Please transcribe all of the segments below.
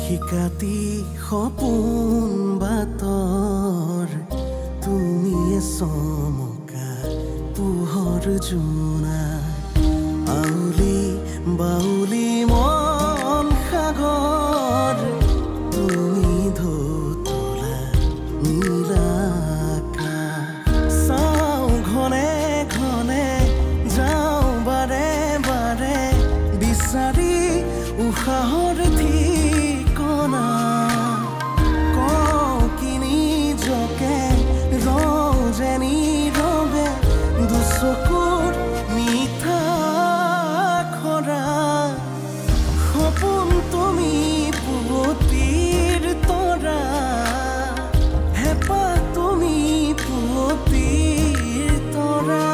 শিকাতি সপোন বাতৰ তুমি চমকা পোহৰ জোনা আউলি বাউলি মন সাগৰ তুমি ধুতলা নীলা চাওঁ ঘনে ঘনে যাওঁ বাৰে বাৰে বিচাৰি উশাহৰ ঠিকনা কওঁ কিনি জকে ৰজেনি ৰবে দুচকুৰ মিঠা খৰা সপোন তুমি পুৱতিৰ তৰা হেঁপাহ তুমি পুৱতিৰ তৰা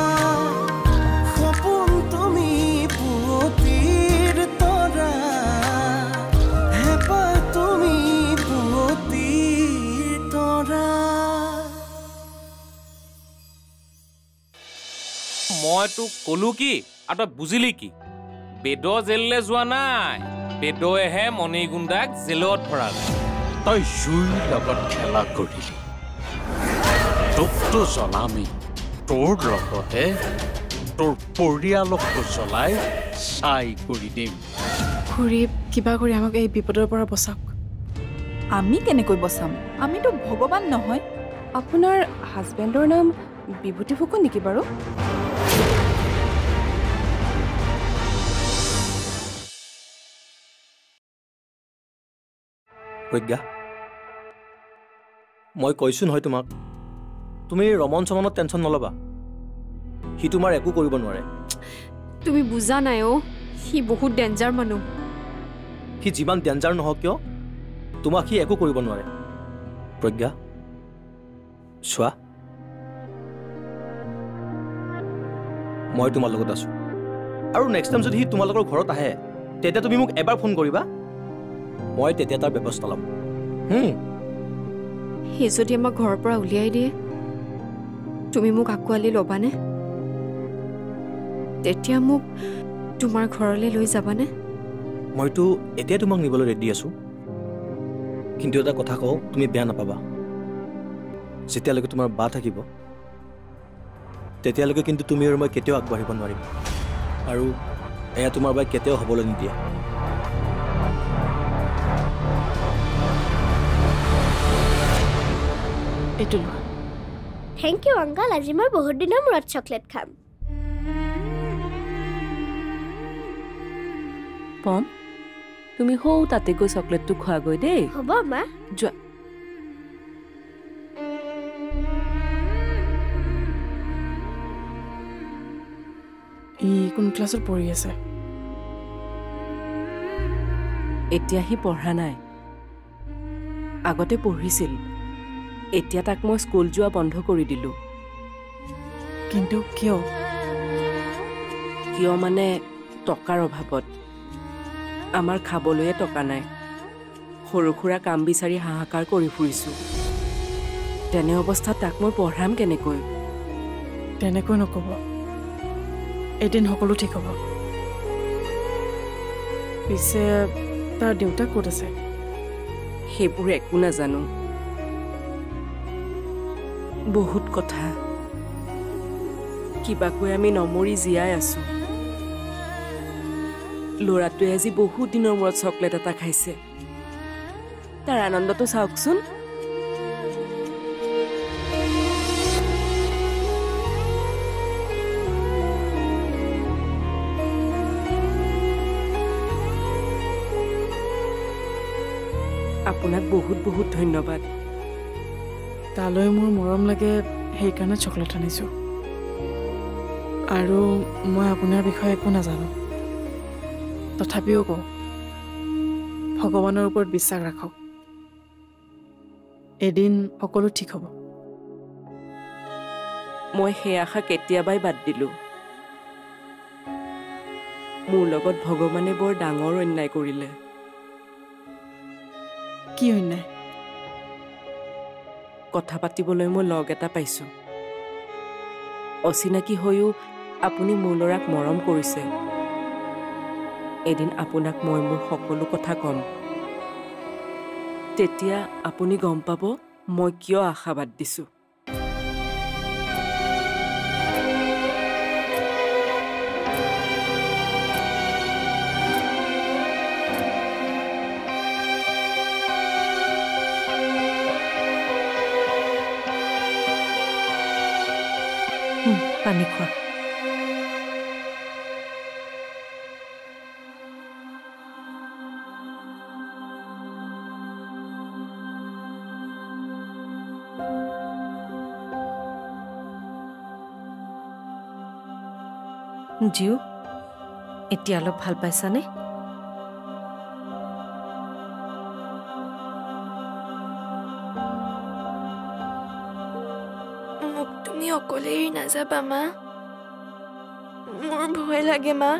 সপোন তুমি পুৱতিৰ তৰা হেঁপাহ তুমি পুৱতিৰ তৰা মই তোক কলো কি আৰু তই বুজিলি কি বেদ জেললৈ যোৱা নাই বেদয়েহে মণিগুণ্ডাক জেলত ভৰালে তই জুইৰ লগত খেলা কৰিলি তোকতো জ্বলামি তোৰ লগতে তোৰ পৰিয়ালকো জ্বলাই চাই কৰি দিম খুৰী কিবা কৰি আমাক এই বিপদৰ পৰা বচাওক আমি কেনেকৈ বচাম আমিতো ভগৱান নহয় আপোনাৰ হাজবেণ্ডৰ নাম বিভূতি ফুকন নেকি বাৰু প্ৰজ্ঞা মই কৈছোঁ নহয় তোমাক তুমি ৰমন চমনত টেনশ্যন নল'বা সি তোমাৰ একো কৰিব নোৱাৰে তুমি বুজা নাই অ' সি বহুত ডেঞ্জাৰ মানুহ সি যিমান ডেঞ্জাৰ নহওক কিয় তোমাক সি একো কৰিব নোৱাৰে প্ৰজ্ঞা চোৱা মই তোমাৰ লগত আছোঁ আৰু নেক্সট টাইম যদি সি তোমালোকৰ ঘৰত আহে তেতিয়া তুমি মোক এবাৰ ফোন কৰিবা মই তেতিয়া তাৰ ব্যৱস্থা ল'ম সি যদি আমাক ঘৰৰ পৰা উলিয়াই দিয়ে তুমি মোক আঁকোৱালি ল'বানে তেতিয়া মোক তোমাৰ ঘৰলৈ লৈ যাবানে মইতো এতিয়া তোমাক নিবলৈ ৰেডি আছোঁ কিন্তু এটা কথা কওঁ তুমি বেয়া নাপাবা যেতিয়ালৈকে তোমাৰ বা থাকিব তেতিয়ালৈকে কিন্তু তুমি আৰু মই কেতিয়াও আগবাঢ়িব নোৱাৰিম আৰু এয়া তোমাৰ বাই কেতিয়াও হ'বলৈ নিদিয়ে এইটো লোৱা থেংক ইউ আংকল আজি মই বহুত দিনৰ মূৰত চকলেট খাম পম তুমি সৌ তাতে গৈ চকলেটটো খোৱাগৈ দেই হ'ব মা যোৱা ই কোন ক্লাছত পঢ়ি আছে এতিয়া সি পঢ়া নাই আগতে পঢ়িছিল এতিয়া তাক মই স্কুল যোৱা বন্ধ কৰি দিলোঁ কিন্তু কিয় কিয় মানে টকাৰ অভাৱত আমাৰ খাবলৈয়ে টকা নাই সৰু সুৰা কাম বিচাৰি হাহাকাৰ কৰি ফুৰিছোঁ তেনে অৱস্থাত তাক মই পঢ়াম কেনেকৈ তেনেকৈ নক'ব এদিন সকলো ঠিক হ'ব পিছে তাৰ দেউতা ক'ত আছে সেইবোৰ একো নাজানো বহুত কথা কিবাকৈ আমি নমৰি জীয়াই আছো ল'ৰাটোৱে আজি বহুত দিনৰ মূৰত চকলেট এটা খাইছে তাৰ আনন্দটো চাওকচোন আপোনাক বহুত বহুত ধন্যবাদ তালৈ মোৰ মৰম লাগে সেইকাৰণে চকলেট আনিছোঁ আৰু মই আপোনাৰ বিষয়ে একো নাজানো তথাপিও কওঁ ভগৱানৰ ওপৰত বিশ্বাস ৰাখক এদিন সকলো ঠিক হ'ব মই সেই আশা কেতিয়াবাই বাদ দিলোঁ মোৰ লগত ভগৱানে বৰ ডাঙৰ অন্যায় কৰিলে কি অন্যায় কথা পাতিবলৈ মই লগ এটা পাইছোঁ অচিনাকি হৈও আপুনি মোৰ ল'ৰাক মৰম কৰিছে এদিন আপোনাক মই মোৰ সকলো কথা ক'ম তেতিয়া আপুনি গম পাব মই কিয় আশাবাদ দিছোঁ পানী খোৱা জিউ এতিয়া অলপ ভাল পাইছানে মোক তুমি অকলে এৰি নাযাবা মা মোৰ ভয় লাগে মা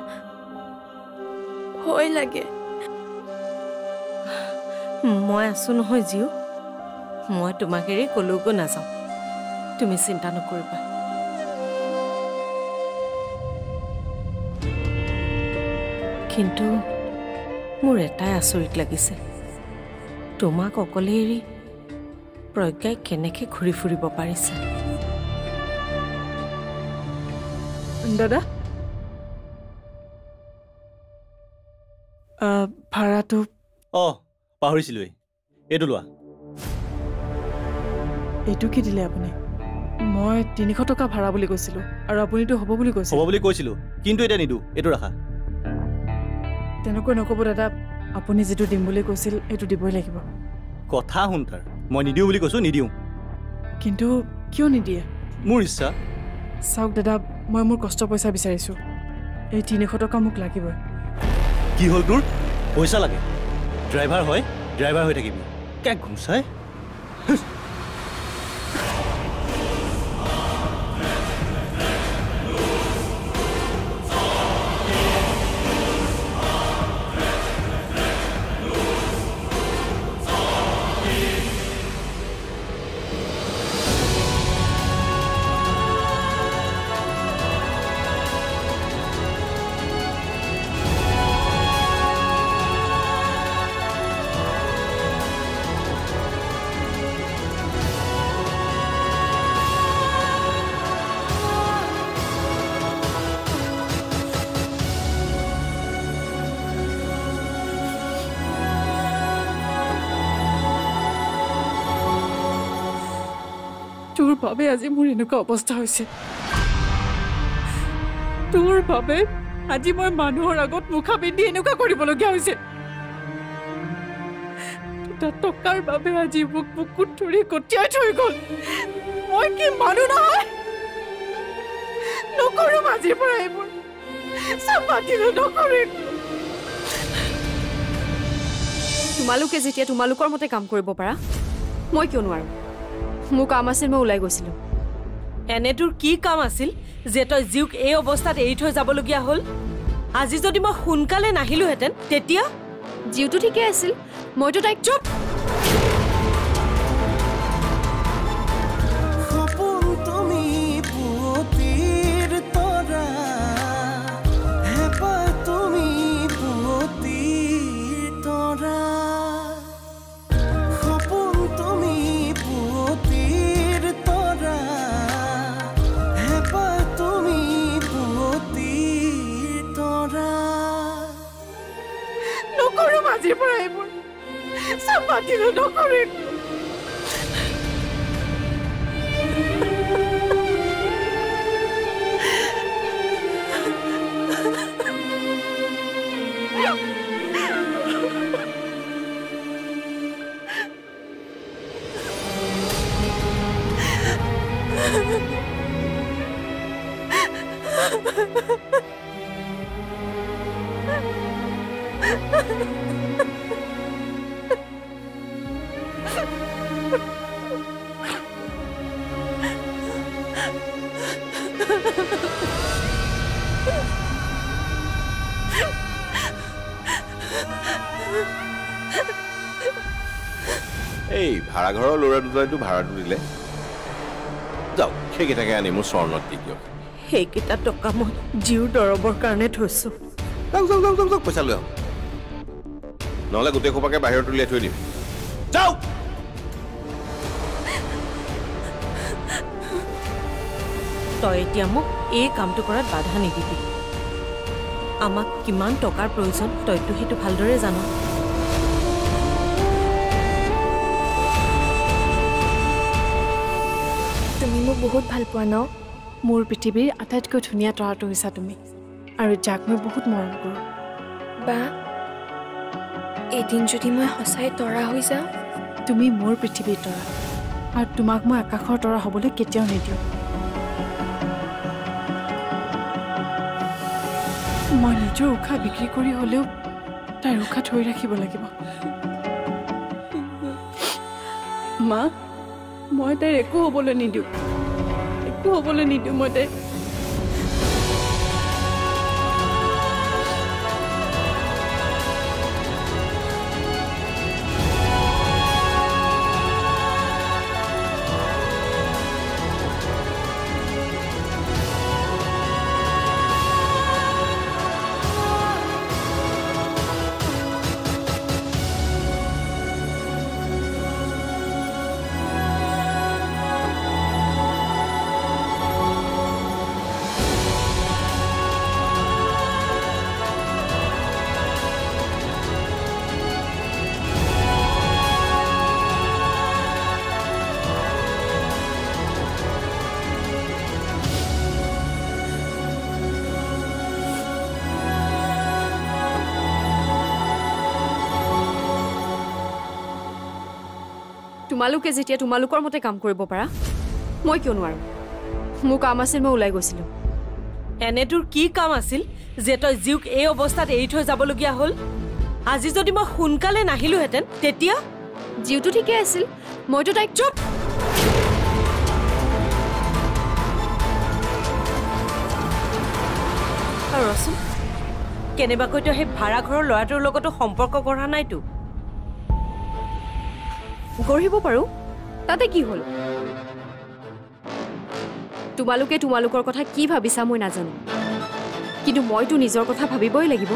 ভয় লাগে মই আছো নহয় জিউ মই তোমাক এৰি কলৈকো নাযাওঁ তুমি চিন্তা নকৰিবা কিন্তু মোৰ এটাই আচৰিত লাগিছে তোমাক অকলে এৰি প্ৰজ্ঞাই কেনেকৈ ঘূৰি ফুৰিব পাৰিছে দাদা ভাড়াটো পাহৰিছিলোৱেই এইটো লোৱা এইটো কি দিলে আপুনি মই 300 টকা ভাড়া বুলি কৈছিলোঁ আৰু আপুনিতো হ'ব বুলি কৈছিলোঁ কিন্তু এতিয়া নিদো এইটো ৰাখা তেনেকৈ নক'ব দাদা আপুনি যিটো দিম বুলি কৈছিল এইটো দিবই লাগিব কথা শুন তাৰ মই নিদিওঁ বুলি কৈছোঁ নিদিওঁ কিন্তু কিয় নিদিয়ে মোৰ ইচ্ছা চাওক দাদা মই মোৰ কষ্ট পইচা বিচাৰিছোঁ এই 300 টকা মোক লাগিবই কি হ'ল তোৰ পইচা লাগে ড্ৰাইভাৰ হয় ড্ৰাইভাৰ হৈ থাকিবি কে ঘুচাই তোৰ বাবে আজি মোৰ এনেকুৱা অৱস্থা হৈছে তোৰ বাবে আজি মই মানুহৰ আগত মুখা পিন্ধি এনেকুৱা কৰিবলগীয়া হৈছে টকাৰ বাবে আজি মোক বুকুত ধৰি কটিয়াই থৈ গ'ল মই কি মানুহ নহয় নকৰোঁ আজিৰ পৰা এইবোৰ চাপাতিলে নকৰিম তোমালোকে যেতিয়া তোমালোকৰ মতে কাম কৰিব পাৰা মই কিয় নোৱাৰো মোৰ কাম আছিল মই ওলাই গৈছিলোঁ এনে তোৰ কি কাম আছিল যে তই জিউক এই অৱস্থাত এৰি থৈ যাবলগীয়া হ'ল আজি যদি মই সোনকালে নাহিলোহেঁতেন তেতিয়া জিউটো ঠিকে আছিল মইতো তাইক চুপ সপোন তুমি পুৱতিৰ তৰা হেঁপাহ তুমি পুৱতিৰ তৰা সপোন তুমি পুৱতিৰ তৰা হেঁপাহ তুমি পুৱতিৰ তৰা নকৰোঁ আজিৰ পৰা এইবোৰ চাপাতিলে নকৰিম এই ভাড়াঘৰৰ ল'ৰা দুটাইতো ভাড়াটো দিলে যাওক সেইকেইটাকে আনি মোৰ স্বৰ্ণত দি দিয়ক সেইকেইটা টকা মই জিউৰ দৰৱৰ কাৰণে থৈছোঁ যাওক পইচা লৈ আহক নহ'লে গোটেই সোপাকে বাহিৰত উলিয়াই থৈ দিম যাও। তই এতিয়া মোক এই কামটো কৰাত বাধা নিদিবি। আমাক কিমান টকাৰ প্ৰয়োজন তইতো সেইটো ভালদৰে জান। তুমি মোক বহুত ভাল পোৱা ন? মোৰ পৃথিৱীৰ আটাইতকৈ ধুনীয়া তৰাটো হৈছা তুমি, আৰু যাক মই বহুত মৰম কৰোঁ। বা এদিন যদি মই সঁচাই তৰা হৈ যাওঁ? তুমি মোৰ পৃথিৱীৰ তৰা, আৰু তোমাক মই আকাশৰ তৰা হ'বলৈ কেতিয়াও নিদিওঁ। মই নিজৰ উশাহ বিক্ৰী কৰি হ'লেও তাইৰ উশাহ ধৰি ৰাখিব লাগিব। মা, মই তাইৰ একো হ'বলৈ নিদিওঁ, মই তাইক। তোমালোকে যেতিয়া তোমালোকৰ মতে কাম কৰিব পাৰা, মই কিয় নোৱাৰো? মোৰ কাম আছিল, মই ওলাই গৈছিলোঁ। এনে তোৰ কি কাম আছিল যে তই জীউক এই অৱস্থাত এৰি থৈ যাবলগীয়া হ'ল? আজি যদি মই সোনকালে নাহিলোহেঁতেন তেতিয়া? জীউটো ঠিকে আছিল, মইতো তাইক চুপ। আৰু ৰচোন, কেনেবাকৈ তই সেই ভাড়াঘৰৰ ল'ৰাটোৰ লগতো সম্পৰ্ক গঢ়া নাইতো? গঢ়িব পাৰোঁ, তাতে কি হ'ল? তোমালোকে তোমালোকৰ কথা কি ভাবিছা মই নাজানো, কিন্তু মইতো নিজৰ কথা ভাবিবই লাগিব।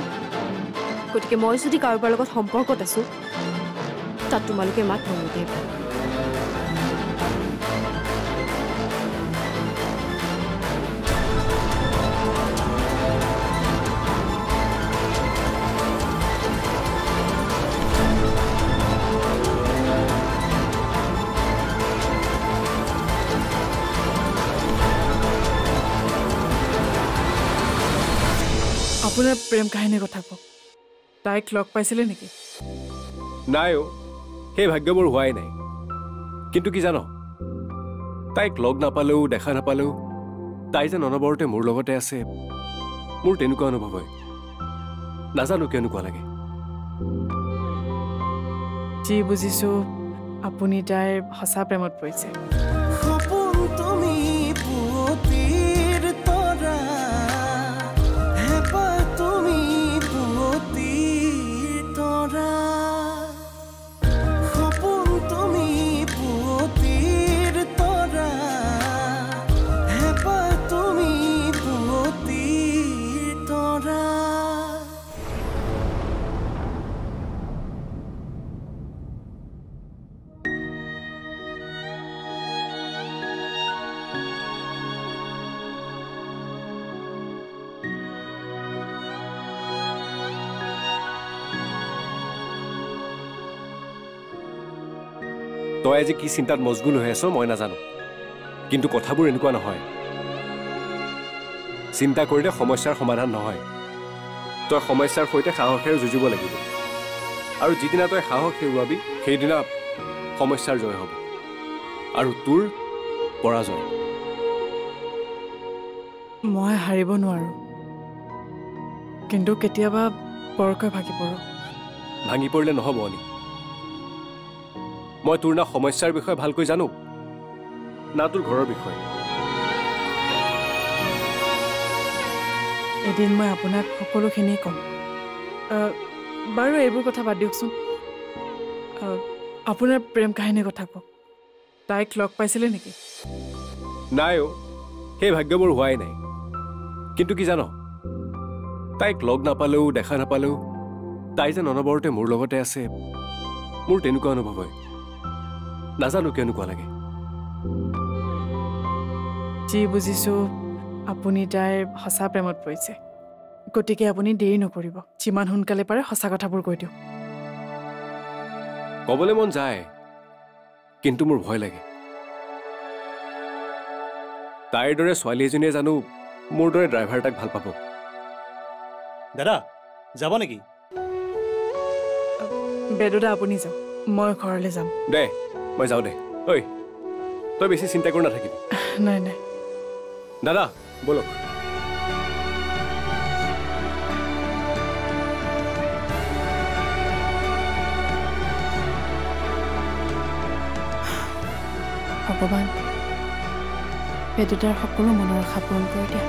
গতিকে মই যদি কাৰোবাৰ লগত সম্পৰ্কত আছোঁ, তাত তোমালোকে মাত নমতাইবা। আপোনাৰ প্ৰেম কাহিনীৰ কথা কওক। তাইক লগ পাইছিলে নেকি? নাই অ', সেই ভাগ্য মোৰ হোৱাই নাই। কিন্তু কি জানো, তাইক লগ নাপালেও, দেখা নাপালেও তাই যেন অনবৰতে মোৰ লগতে আছে, মোৰ তেনেকুৱা অনুভৱ হয়। নাজানো কেনেকুৱা লাগে। যি বুজিছোঁ, আপুনি তাইৰ সঁচা প্ৰেমত পৰিছে। সপোন তুমি পুৱতিৰ তৰা, হেঁপাহ তুমি পুৱতিৰ তৰা। সপোন তুমি পুৱতিৰ তৰা, হেঁপাহ তুমি পুৱতিৰ তৰা। তই আজি কি চিন্তাত মজগুল হৈ আছ মই নাজানো, কিন্তু কথাবোৰ এনেকুৱা নহয়। চিন্তা কৰিলে সমস্যাৰ সমাধান নহয়। তই সমস্যাৰ সৈতে সাহসেৰে যুঁজিব লাগিব, আৰু যিদিনা তই সাহস হেৰুৱাবি সেইদিনা সমস্যাৰ জয় হ'ব, আৰু তোৰ পৰাজয়। মই হাৰিব নোৱাৰো, কিন্তু কেতিয়াবা বৰকৈ ভাগি পৰোঁ। ভাঙি পৰিলে নহ'ব অনি। মই তোৰ না সমস্যাৰ বিষয়ে ভালকৈ জানো, না তোৰ ঘৰৰ বিষয়ে। এদিন মই আপোনাক সকলোখিনি ক'ম। বাৰু এইবোৰ কথা বাদ দিয়কচোন। আপোনাৰ প্ৰেম কাহিনীৰ কথা কওক। তাইক লগ পাইছিলে নেকি? নাই অ', সেই ভাগ্য মোৰ হোৱাই নাই। কিন্তু কি জানো, তাইক লগ নাপালেও, দেখা নাপালেও তাই যেন অনবৰতে মোৰ লগতে আছে, মোৰ তেনেকুৱা অনুভৱ হয় নাজানো কেনেকুৱা লাগে যি বুজিছোঁ আপুনি তাইৰ সঁচা প্ৰেমত পৰিছে গতিকে আপুনি দেৰি নকৰিব যিমান সোনকালে পাৰে সঁচা কথাবোৰ কৈ দিয়ক ক'বলৈ মন যায় কিন্তু মোৰ ভয় লাগে তাইৰ দৰে ছোৱালী এজনীয়ে জানো মোৰ দৰে ড্ৰাইভাৰ তাক ভাল পাব দাদা যাব নেকি বেদুদা আপুনি যাওক মই ঘৰলৈ যাম দে মই যাওঁ দে ঐ তই বেছি চিন্তা কৰি নাথাকিবি নাই নাই দাদা বলক ভগৱান বেদুদাৰ সকলো মনৰ আশা পূৰণ কৰি দিয়া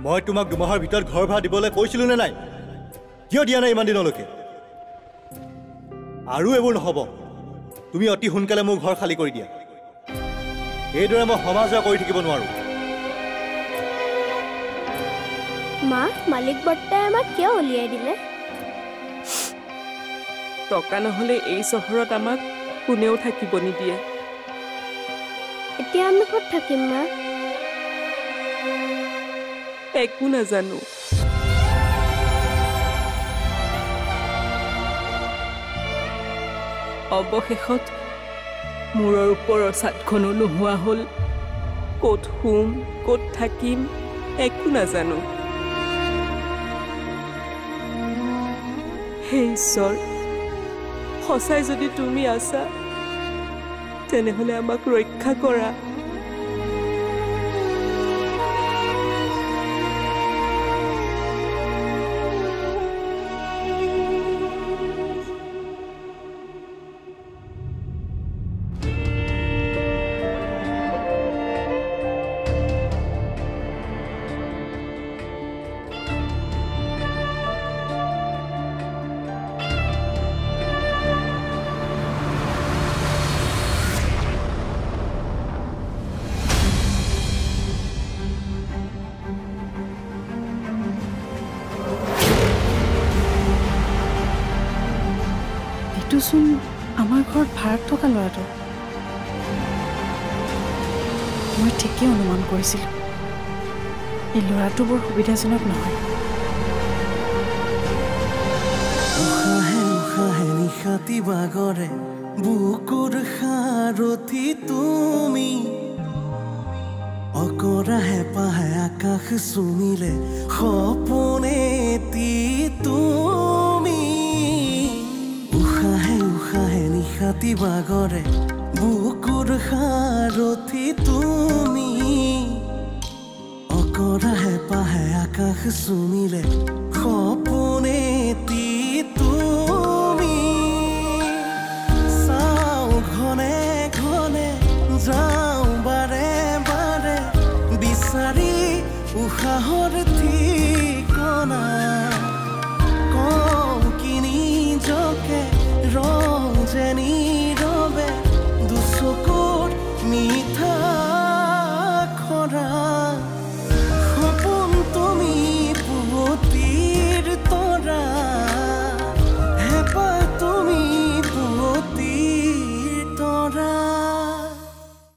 মই তোমাক 2 মাহৰ ভিতৰত ঘৰ ভাড়া দিবলৈ কৈছিলোঁ নে নাই কিয় দিয়া নাই ইমান দিনলৈকে আৰু এইবোৰ নহ'ব তুমি অতি সোনকালে মোৰ ঘৰ খালী কৰি দিয়া এইদৰে মই সমাজৰ কৰি থাকিব নোৱাৰোঁ মা মালিক বৰ্তাই আমাক কিয় উলিয়াই দিলে টকা নহ'লে এই চহৰত আমাক কোনেও থাকিব নিদিয়ে এতিয়া আমি ক'ত থাকিম মা একো নাজানো অৱশেষত মূৰৰ ওপৰৰ ছাদখনো নোহোৱা হ'ল ক'ত শুম ক'ত থাকিম একো নাজানো হে ঈশ্বৰ সঁচাই যদি তুমি আছা তেনেহ'লে আমাক ৰক্ষা কৰা এইটোচোন আমাৰ ঘৰত ভাড়াত থকা ল'ৰাটো মই ঠিকেই অনুমান কৰিছিলোঁ এই ল'ৰাটো বৰ সুবিধাজনক নহয় উশাহে উশাহে নিশাতি বাগৰে বুকুৰ সাৰথি তুমি অকৰা হেঁপাহে আকাশ চুমিলে সপোনেতি তুমি উশাহে উশাহে নিশাতি বাগৰে বুকুৰ সাৰথি তুমি অকৰা হেঁপাহে আকাশ চুমিলে সপোনেতি তুমি চাওঁ ঘনে ঘনে যাওঁ বাৰে বাৰে বিচাৰি উশাহৰ ঠিকনা